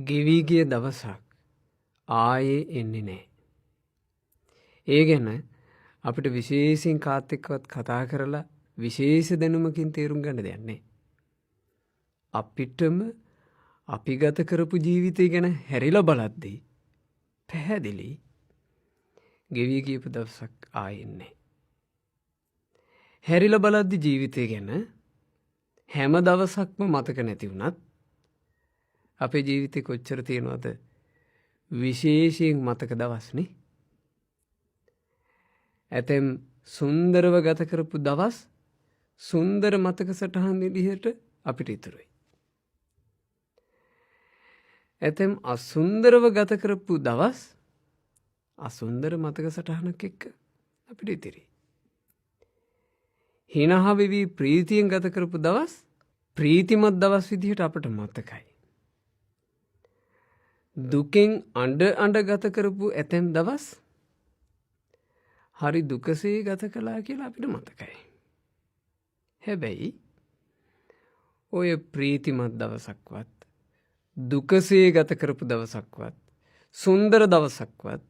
ගෙවි ගිය දවසක් ආයේ එන්නේ නැහැ. ඒ ගැන අපිට විශේෂයෙන් කාත් එක්කවත් කතා කරලා විශේෂ දැනුමකින් තේරුම් ගන්න දෙයක් නැහැ. අපිටම අපි ගත කරපු ජීවිතය ගැන හැරිලා බලද්දී පැහැදිලි ගෙවි ගියපු දවසක් ආයේ නැහැ. හැරිලා බලද්දි ජීවිතය ගැන හැම දවසක්ම මතක නැති වුණත් අපේ ජීවිතේ කොච්චර තියෙනවද විශේෂයෙන් මතක දවස්නේ. ඇතැම් සුන්දරව ගත කරපු දවස් සුන්දර මතක සටහන් විදිහට අපිට ඉතුරුයි. ඇතැම් අසුන්දරව ගත කරපු දවස් අසුන්දර මතක සටහනක් එක්ක අපිට ඉතිරි. හිනහා වෙවි ප්‍රීතියෙන් ගත කරපු දවස් ප්‍රීතිමත් දවස් විදිහට අපට මතකයි. දුකෙන් අඬ ගත කරපු ඇතැම් දවස් හරි දුකසේ ගත කළා කියලා අපිට මතකයි. හැබැයි ඔය ප්‍රීතිමත් දවසක්වත් දුකසේ ගත කරපු දවසක්වත් සුන්දර දවසක්වත්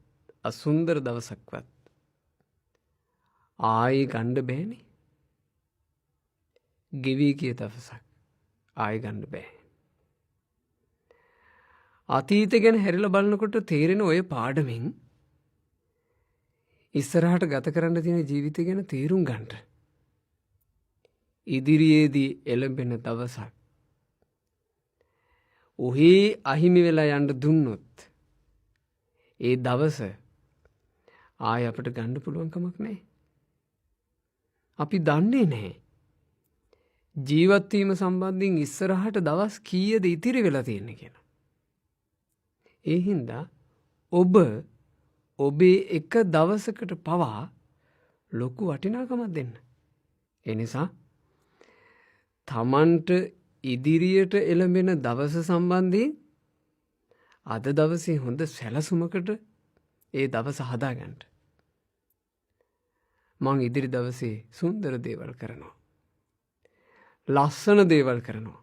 අසුන්දර දවසක්වත් ආයේ ගන්න බෑනේ. ගෙවි ගිය දවසක් ආයේ ගන්න බෑ. අතීතය ගැන හැරිලා බලනකොට තේරෙන ඔය පාඩමෙන් ඉස්සරහට ගත කරන්න තියෙන ජීවිතය ගැන තේරුම් ගන්නට ඉදිරියේදී එළඹෙන දවසක් ඔහේ අහිමි වෙලා යන්න දුන්නොත් ඒ දවස ආය අපිට ගන්න පුළුවන් කමක් නැහැ. අපි දන්නේ නැහැ ජීවත් වීම සම්බන්ධයෙන් ඉස්සරහට දවස් කීයද ඉතිරි වෙලා තියෙන්නේ කියලා. ඒ හින්දා ඔබ ඔබේ එක දවසකට පවා ලොකු වටිනාකමක් දෙන්න. ඒ නිසා තමන්ට ඉදිරියට එළඹෙන දවස සම්බන්ධයෙන් අද දවසේ හොඳ සැලසුමකට ඒ දවස හදාගන්න. මං ඉදිරි දවසේ සුන්දර දේවල් කරනවා. ලස්සන දේවල් කරනවා.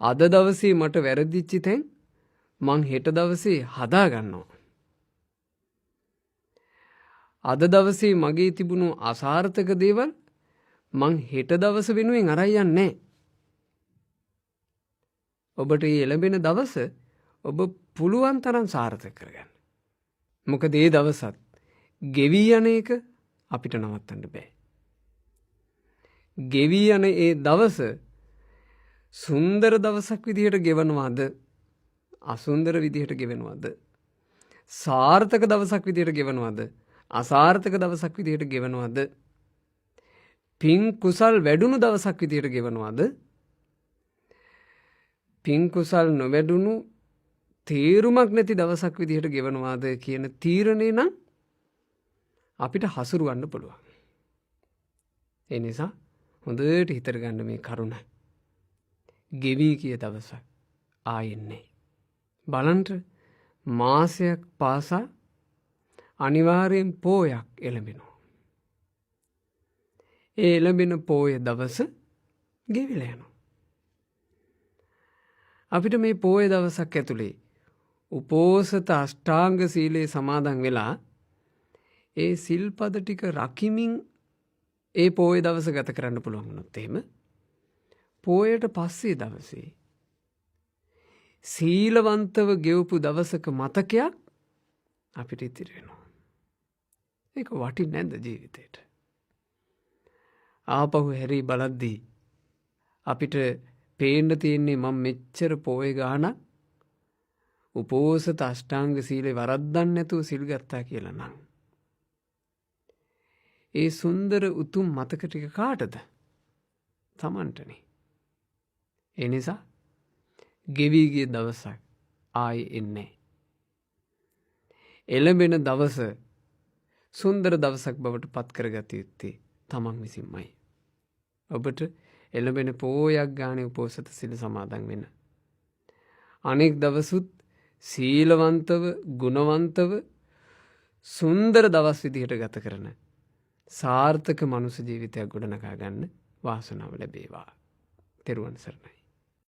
අද දවසේ මට වැරදිච්ච තැන් මං හෙට දවසේ හදා ගන්නවා. අද දවසේ මගේ තිබුණු අසාර්ථක දේවල් මං හෙට දවස වෙනුවෙන් අරන් යන්නේ නැහැ. ඔබට මේ එළඹෙන දවස ඔබ පුළුවන් තරම් සාර්ථක කරගන්න. මොකද මේ දවසත් ගෙවි යන එක අපිට නවත්තන්න බෑ. ගෙවි යන ඒ දවස සුන්දර දවසක් විදිහට ගෙවනවාද අසුන්දර විදිහට ගෙවනවාද සාර්ථක දවසක් විදිහට ගෙවනවාද අසාර්ථක දවසක් විදිහට ගෙවනවාද පින් කුසල් වැඩුණු දවසක් විදිහට ගෙවනවාද පින් කුසල් නොවැඩුණු තේරුමක් නැති දවසක් විදිහට ගෙවනවාද කියන තීරණය නම් අපිට හසුරුවන්න පුළුවන්. ඒ නිසා හොඳට හිතට ගන්න මේ කරුණ. ගෙවි කිය දවසක් ආයෙන්නේ. බලන්ට මාසයක් පාසා අනිවාර්යෙන් පෝයක් එළඹෙනවා. ඒ එළඹෙන පෝය දවස ගෙවිලා යනවා. අපිට මේ පෝය දවසක් ඇතුලේ උපෝසත අෂ්ටාංග සීලේ සමාදන් වෙලා ඒ සිල්පද ටික රකිමින් ඒ පෝය දවස ගත කරන්න පුළුවන් වුණොත් එහෙම පෝයට පස්සේ දවසේ සීලවන්තව ගෙවපු දවසක මතකයක් අපිට ඉතිරි වෙනවා. ඒක වටින්නේ නැද්ද ජීවිතේට? ආපහු හැරී බලද්දී අපිට පේන්න තියෙන්නේ මම මෙච්චර පෝය ගානක් උපෝසත අෂ්ටාංග සීලේ වරද්දන්නේ නැතුව සිල් ගත්තා කියලා නම් ඒ සුන්දර උතුම් මතක ටික කාටද? තමන්ටනේ. ඒ නිසා ගෙවි ගිය දවසක් ආයේ එන්නේ. එළඹෙන දවස සුන්දර දවසක් බවට පත් කරගත යුත්තේ තමන් විසින්මයි. ඔබට එළඹෙන පෝයක් ගානේ උපෝසත සිල් සමාදන් වෙන්න. අනෙක් දවසුත් සීලවන්තව ගුණවන්තව සුන්දර දවස් විදිහට ගත කරන සාර්ථක මනුෂ්‍ය ජීවිතයක් ගොඩනගා ගන්න වාසනාව ලැබේවා. තෙරුවන් සරණයි.